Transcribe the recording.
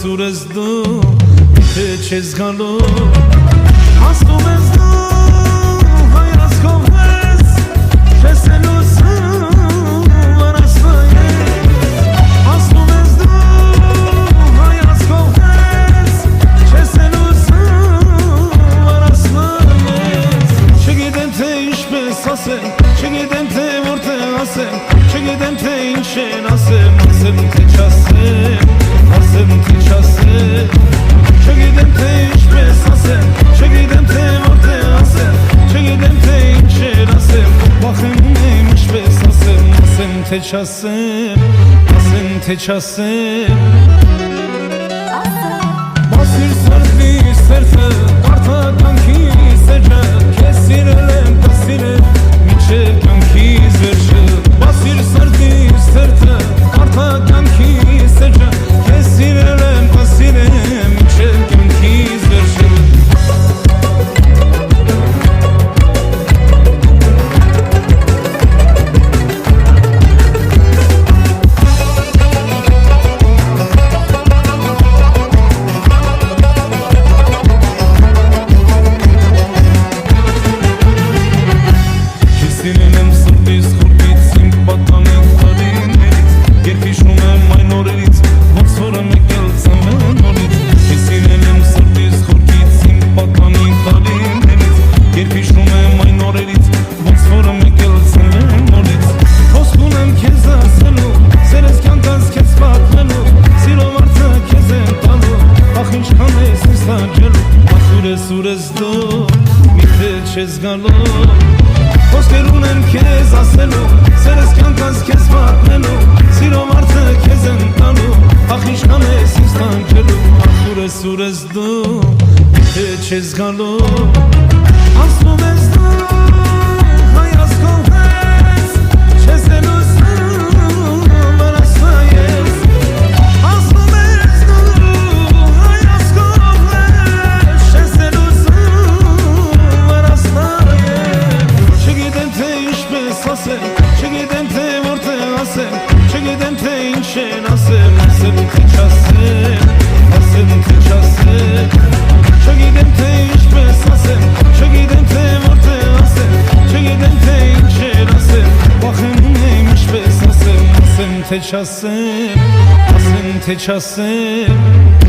սուր ես դու Թե չես գալու Ասում ես դու Հայացքով ես Չես լուսում Վարասնայես Ասում ես դու Հայացքով ես Չես լուսում Վարասնայես Չգիտեմ թե ինչպես ասեմ Չգիտեմ թե որտեղ ասեմ Չգիտեմ թե ինչ են ասեմ Ասեմ թե չասեմ Ասեմ թե չասեմ Չգիտեմ թե ինչպես ասեմ Չգիտեմ թե որտեղ ասեմ Չգիտեմ թե ինչ են ասեմ Վախենում եմ ինչպես ասեմ Ասեմ թե չասեմ Ասեմ թե չասեմ Բասիր սրտի սերտը Արդականքի սեջը Քեզ սիրել եմ կսիրել Մինչև կյանքիս վերջը Բասիր սրտի սերտը Արդականքի սեջը Քեզ սիրել եմ կսիրել Մինչև կյանքիս վերջը Սուր ես դու միթե չես գալու Խոսքեր ունեմ քեզ ասելու Սերս կյանքս քեզ պատմելու Սիրո մարդը քեզ եմ տալու Ախ ինչքան ես ինձ տանջելու Սուր ես դու միթե չես գալու Ասում ես դու հայացքով ես Չես լուսում վարասնայես Ասում ես դու հայացքով ես Չես Չգիտեմ թե որտեղ ասեմ Չգիտեմ թե ինչ են ասեմ Ասեմ թե չասեմ Ասեմ թե չասեմ Չգիտեմ թե ինչպես ասեմ Չգիտեմ թե որտեղ ասեմ Չգիտեմ թե ինչ են ասեմ Վախենում եմ ինչպես ասեմ Ասեմ թե չասեմ Ասեմ թե չասեմ